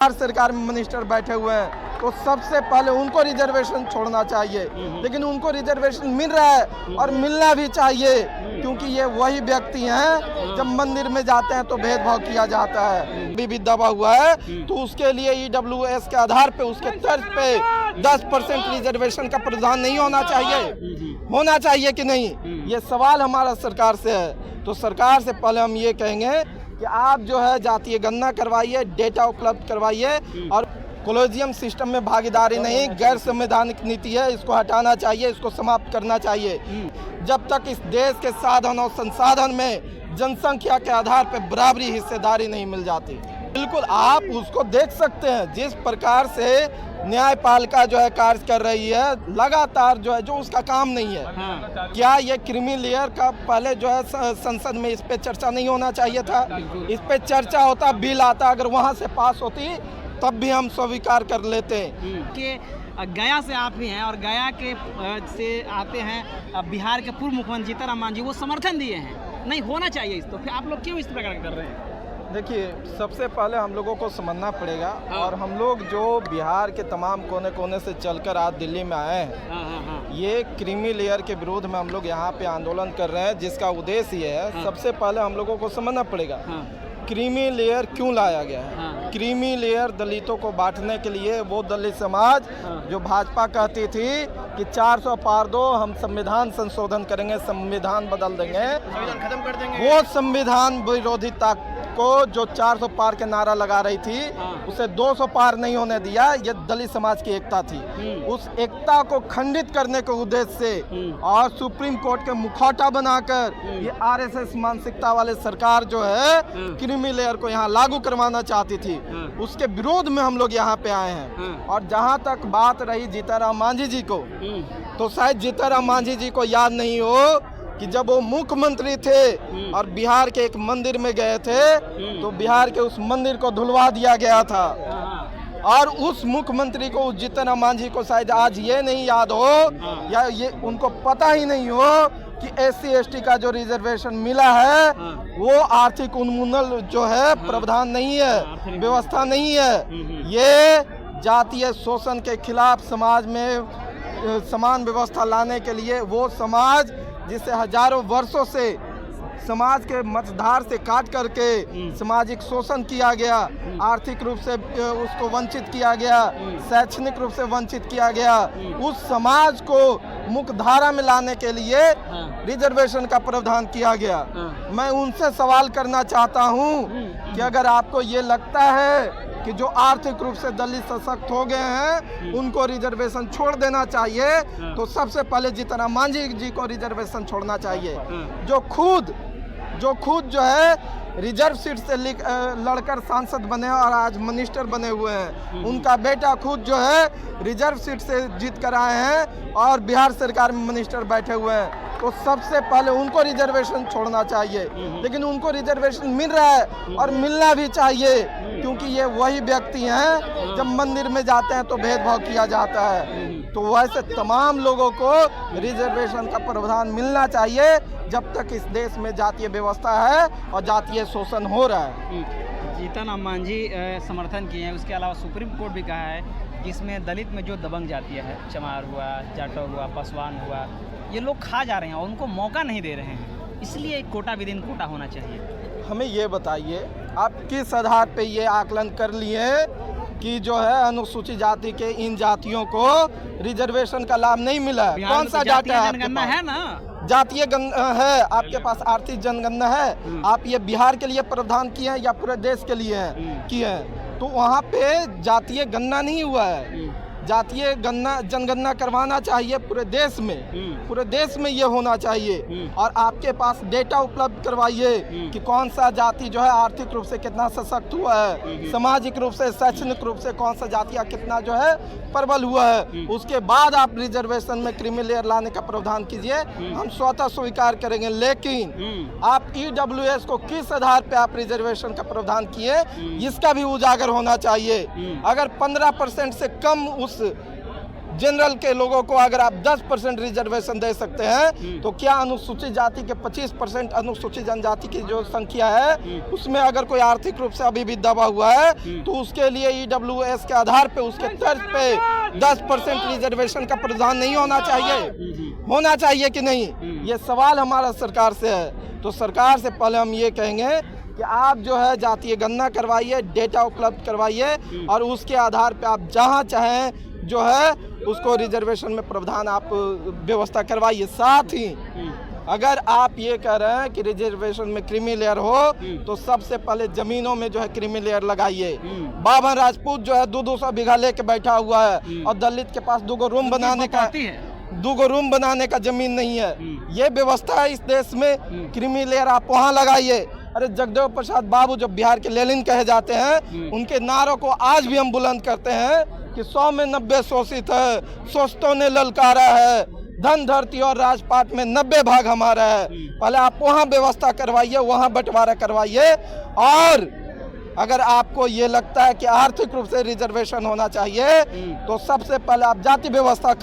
सरकार में मिनिस्टर बैठे हुए हैं तो सबसे पहले उनको रिजर्वेशन छोड़ना चाहिए, लेकिन उनको रिजर्वेशन मिल रहा है और मिलना भी चाहिए, क्योंकि ये वही व्यक्ति हैं जब मंदिर में जाते हैं तो भेदभाव किया जाता है। भी दबा हुआ है तो उसके लिए EWS के आधार पे उसके तर्ज पे 10% रिजर्वेशन का प्रावधान नहीं होना चाहिए कि नहीं, ये सवाल हमारा सरकार से है। तो सरकार से पहले हम ये कहेंगे कि आप जो है जातीय गणना करवाइए, डेटा उपलब्ध करवाइए, और कॉलेजियम सिस्टम में भागीदारी नहीं, गैर संवैधानिक नीति है, इसको हटाना चाहिए, इसको समाप्त करना चाहिए। जब तक इस देश के साधन और संसाधन में जनसंख्या के आधार पर बराबरी हिस्सेदारी नहीं मिल जाती। बिल्कुल आप उसको देख सकते हैं जिस प्रकार से न्यायपालिका जो है कार्य कर रही है, लगातार जो है जो उसका काम नहीं है। क्या ये क्रीमी लेयर का पहले जो है संसद में इस पे चर्चा नहीं होना चाहिए था? इस पे चर्चा होता, बिल आता, अगर वहाँ से पास होती तब भी हम स्वीकार कर लेते कि गया से आप भी हैं और गया के से आते हैं बिहार के पूर्व मुख्यमंत्री जीतन राम मांझी, वो समर्थन दिए हैं नहीं होना चाहिए इस, तो फिर आप लोग क्यों इस प्रकार कर रहे हैं? देखिए, सबसे पहले हम लोगों को समझना पड़ेगा, और हम लोग जो बिहार के तमाम कोने कोने से चलकर आज दिल्ली में आए हैं, ये क्रीमी लेयर के विरोध में हम लोग यहाँ पे आंदोलन कर रहे हैं, जिसका उद्देश्य ये है। सबसे पहले हम लोगों को समझना पड़ेगा क्रीमी लेयर क्यों लाया गया है। क्रीमी लेयर दलितों को बांटने के लिए, वो दलित समाज जो भाजपा कहती थी कि 400 पार दो, हम संविधान संशोधन करेंगे, संविधान बदल देंगे, संविधान खत्म कर देंगे, वो संविधान विरोधिता को जो 400 पार के नारा लगा रही थी उसे 200 पार नहीं होने दिया। ये दलित समाज की एकता थी, उस एकता को खंडित करने के उद्देश्य से और सुप्रीम कोर्ट के मुखौटा बनाकर ये RSS मानसिकता वाले सरकार जो है क्रीमी लेयर को यहाँ लागू करवाना चाहती थी, उसके विरोध में हम लोग यहाँ पे आए हैं। और जहाँ तक बात रही जीतन राम मांझी जी को, तो शायद जीतन राम मांझी जी को याद नहीं हो कि जब वो मुख्यमंत्री थे और बिहार के एक मंदिर में गए थे तो बिहार के उस मंदिर को धुलवा दिया गया था, और उस मुख्यमंत्री को, जीतन राम मांझी को शायद आज ये नहीं याद हो या ये उनको पता ही नहीं हो कि SC ST का जो रिजर्वेशन मिला है वो आर्थिक उन्मूलन जो है प्रावधान नहीं है, व्यवस्था नहीं है। ये जातीय शोषण के खिलाफ समाज में समान व्यवस्था लाने के लिए, वो समाज जिसे हजारों वर्षों से समाज के मतधार से काट करके सामाजिक शोषण किया गया, आर्थिक रूप से उसको वंचित किया गया, शैक्षणिक रूप से वंचित किया गया, उस समाज को मुख्य धारा में लाने के लिए रिजर्वेशन का प्रावधान किया गया। मैं उनसे सवाल करना चाहता हूं कि अगर आपको ये लगता है कि जो आर्थिक रूप से दलित सशक्त हो गए हैं उनको रिजर्वेशन छोड़ देना चाहिए, तो सबसे पहले जीतन राम मांझी जी को रिजर्वेशन छोड़ना चाहिए, जो खुद जो है रिजर्व सीट से लड़कर सांसद बने और आज मिनिस्टर बने हुए हैं। उनका बेटा खुद जो है रिजर्व सीट से जीत कर आए हैं और बिहार सरकार में मिनिस्टर बैठे हुए हैं, तो सबसे पहले उनको रिजर्वेशन छोड़ना चाहिए, लेकिन उनको रिजर्वेशन मिल रहा है और मिलना भी चाहिए, क्योंकि ये वही व्यक्ति हैं जब मंदिर में जाते हैं तो भेदभाव किया जाता है। तो वैसे तमाम लोगों को रिजर्वेशन का प्रावधान मिलना चाहिए जब तक इस देश में जातीय व्यवस्था है और जातीय शोषण हो रहा है। जीतन राम मांझी समर्थन किए हैं, उसके अलावा सुप्रीम कोर्ट भी कहा है कि इसमें दलित में जो दबंग जातीय है, चमार हुआ, जाटव हुआ, पासवान हुआ, ये लोग खा जा रहे हैं और उनको मौका नहीं दे रहे हैं, इसलिए एक कोटा विदिन कोटा होना चाहिए। हमें ये बताइए, आप किस आधार पे ये आकलन कर लिए कि जो है अनुसूचित जाति के इन जातियों को रिजर्वेशन का लाभ नहीं मिला है? कौन सा डाटा है ना? जातीय है आपके पास, आर्थिक जनगणना है, आप ये बिहार के लिए प्रावधान किए हैं या पूरे देश के लिए किए हैं? तो वहाँ पे जातीय गणना नहीं हुआ है, जातीय जनगणना करवाना चाहिए पूरे देश में, पूरे देश में ये होना चाहिए। और आपके पास डेटा उपलब्ध करवाइए कि कौन सा जाति जो है आर्थिक रूप से कितना सशक्त हुआ है, सामाजिक रूप से, शैक्षणिक रूप से कौन सा जातियाँ कितना जो है प्रबल हुआ है, उसके बाद आप रिजर्वेशन में क्रीमी लेयर लाने का प्रावधान कीजिए, हम स्वतः स्वीकार करेंगे। लेकिन आप EWS को किस आधार पे आप रिजर्वेशन का प्रावधान किए, इसका भी उजागर होना चाहिए। अगर 15% से कम उस जनरल के लोगों को अगर आप 10% रिजर्वेशन दे सकते हैं तो क्या अनुसूचित जाति के 25% अनुसूचित जनजाति की जो संख्या है उसमें अगर कोई आर्थिक रूप से अभी भी दबा हुआ है तो उसके लिए EWS के आधार पे उसके तर्ज पे 10% रिजर्वेशन का प्रावधान नहीं होना चाहिए कि नहीं? ये सवाल हमारा सरकार से है। तो सरकार से पहले हम ये कहेंगे कि आप जो है जातीय गणना करवाइए, डेटा उपलब्ध करवाइए और उसके आधार पे आप जहां चाहें जो है उसको रिजर्वेशन में प्रावधान आप व्यवस्था करवाइए। साथ ही अगर आप ये कह रहे हैं कि रिजर्वेशन में क्रीमी लेयर हो तो सबसे पहले जमीनों में जो है क्रीमी लेयर लगाइए। बाभन राजपूत जो है 200 बीघा लेके बैठा हुआ है और दलित के पास 2 रूम बनाने का जमीन नहीं है। ये व्यवस्था है इस देश में। क्रीमी लेयर आप वहाँ लगाइए। अरे जगदेव प्रसाद बाबू जो बिहार के लेनिन कहे जाते हैं उनके नारों को आज भी हम बुलंद करते हैं कि 100 में 90 शोषित है, शोषितों ने ललकारा है, धन धरती और राजपाट में 90 भाग हमारा है। पहले आप वहाँ व्यवस्था करवाइए, वहाँ बंटवारा करवाइए। और अगर आपको ये लगता है कि आर्थिक रूप से रिजर्वेशन होना चाहिए तो सबसे पहले आप जाति व्यवस्था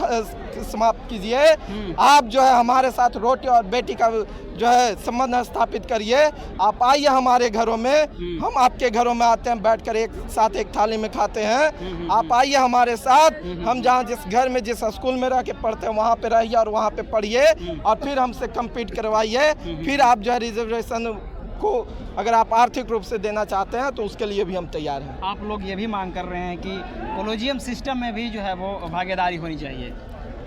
समाप्त कीजिए। आप जो है हमारे साथ रोटी और बेटी का जो है संबंध स्थापित करिए। आप आइए हमारे घरों में, हम आपके घरों में आते हैं, बैठकर एक साथ एक थाली में खाते हैं। आप आइए हमारे साथ, हम जहाँ जिस घर में जिस स्कूल में रह के पढ़ते हैं वहाँ पे रहिए और वहाँ पे पढ़िए और फिर हमसे कम्पीट करवाइए। फिर आप जो है रिजर्वेशन को अगर आप आर्थिक रूप से देना चाहते हैं तो उसके लिए भी हम तैयार हैं। आप लोग ये भी मांग कर रहे हैं कि कॉलेजियम सिस्टम में भी जो है वो भागीदारी होनी चाहिए।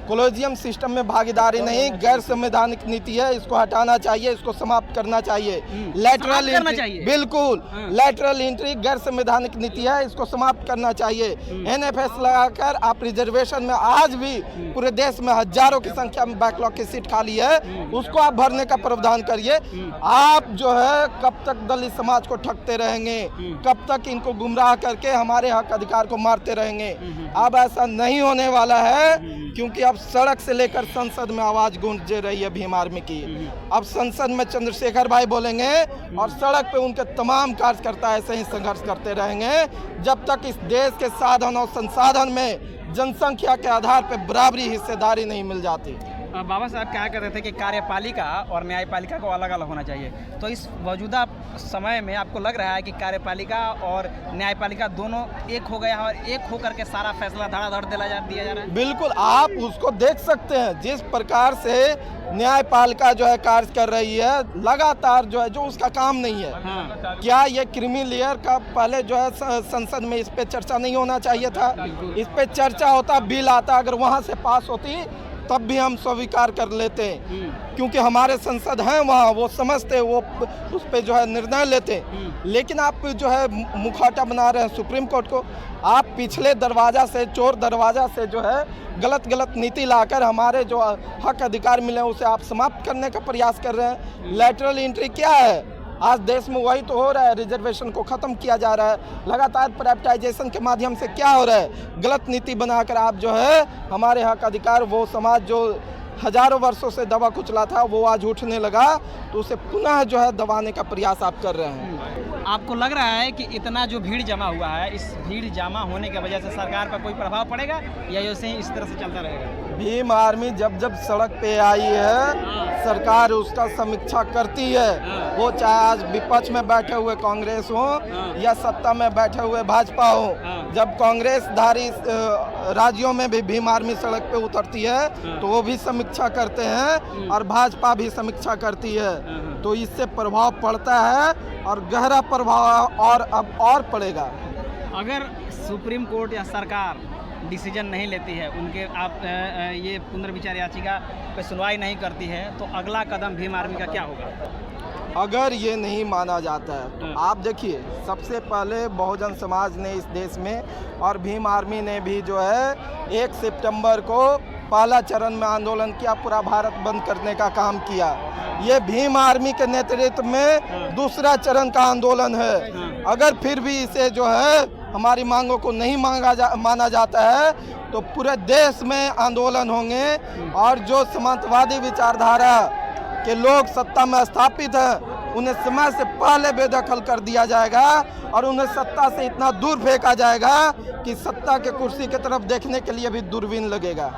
कॉलेजियम सिस्टम में भागीदारी नहीं, गैर संवैधानिक नीति है, इसको हटाना चाहिए, इसको समाप्त करना चाहिए। लैटरल एंट्री, बिल्कुल लैटरल एंट्री गैर संवैधानिक नीति है, इसको समाप्त करना चाहिए। NFS लगाकर आप रिजर्वेशन में आज भी पूरे देश में हजारों की संख्या में बैकलॉग की सीट खाली है, उसको आप भरने का प्रावधान करिए। आप जो है कब तक दलित समाज को ठगते रहेंगे, कब तक इनको गुमराह करके हमारे हक अधिकार को मारते रहेंगे? अब ऐसा नहीं होने वाला है, क्योंकि अब सड़क से लेकर संसद में आवाज गूंज रही है भीम आर्मी की। अब संसद में चंद्रशेखर भाई बोलेंगे और सड़क पे उनके तमाम कार्यकर्ता ऐसे ही संघर्ष करते रहेंगे जब तक इस देश के साधन और संसाधन में जनसंख्या के आधार पर बराबरी हिस्सेदारी नहीं मिल जाती। बाबा साहब क्या कहते थे कि कार्यपालिका और न्यायपालिका को अलग अलग होना चाहिए, तो इस मौजूदा समय में आपको लग रहा है कि कार्यपालिका और न्यायपालिका दोनों एक हो गया है और एक होकर के सारा फैसला धड़ाधड़ दिया जा रहा है? बिल्कुल, आप उसको देख सकते हैं जिस प्रकार से न्यायपालिका जो है कार्य कर रही है लगातार, जो है जो उसका काम नहीं है। हाँ। क्या ये क्रीमी लेयर का पहले जो है संसद में इस पे चर्चा नहीं होना चाहिए था? इस पे चर्चा होता, बिल आता, अगर वहाँ से पास होती तब भी हम स्वीकार कर लेते, क्योंकि हमारे संसद हैं वहाँ, वो समझते, वो उस पे जो है निर्णय लेते। लेकिन आप जो है मुखौटा बना रहे हैं सुप्रीम कोर्ट को। आप पिछले दरवाजा से, चोर दरवाजा से जो है गलत नीति लाकर हमारे जो हक अधिकार मिले उसे आप समाप्त करने का प्रयास कर रहे हैं। लैटरल एंट्री क्या है? आज देश में वही तो हो रहा है, रिजर्वेशन को ख़त्म किया जा रहा है। लगातार प्राइवेटाइजेशन के माध्यम से क्या हो रहा है? गलत नीति बनाकर आप जो है हमारे हक अधिकार, वो समाज जो हजारों वर्षों से दबा कुचला था वो आज उठने लगा, तो उसे पुनः जो है दबाने का प्रयास आप कर रहे हैं। आपको लग रहा है कि इतना जो भीड़ जमा हुआ है, इस भीड़ जमा होने की वजह से सरकार पर कोई प्रभाव पड़ेगा या ऐसे ही इस तरह से चलता रहेगा? भीम आर्मी जब सड़क पे आई है सरकार उसका समीक्षा करती है। वो चाहे आज विपक्ष में बैठे हुए कांग्रेस हो या सत्ता में बैठे हुए भाजपा हो, जब कांग्रेस धारी राज्यों में भी भीम आर्मी सड़क पे उतरती है तो वो भी समीक्षा करते हैं और भाजपा भी समीक्षा करती है। तो इससे प्रभाव पड़ता है और गहरा प्रभाव और अब और पड़ेगा। अगर सुप्रीम कोर्ट या सरकार डिसीजन नहीं लेती है, उनके आप ये पुनर्विचार याचिका पे सुनवाई नहीं करती है, तो अगला कदम भीम आर्मी का क्या होगा? अगर ये नहीं माना जाता है तो आप देखिए, सबसे पहले बहुजन समाज ने इस देश में और भीम आर्मी ने भी जो है 1 सितंबर को पहला चरण में आंदोलन किया, पूरा भारत बंद करने का काम किया। ये भीम आर्मी के नेतृत्व में दूसरा चरण का आंदोलन है। अगर फिर भी इसे जो है हमारी मांगों को नहीं माना जाता है तो पूरे देश में आंदोलन होंगे और जो समाजवादी विचारधारा के लोग सत्ता में स्थापित हैं उन्हें समय से पहले बेदखल कर दिया जाएगा और उन्हें सत्ता से इतना दूर फेंका जाएगा कि सत्ता के कुर्सी की तरफ देखने के लिए भी दूरबीन लगेगा।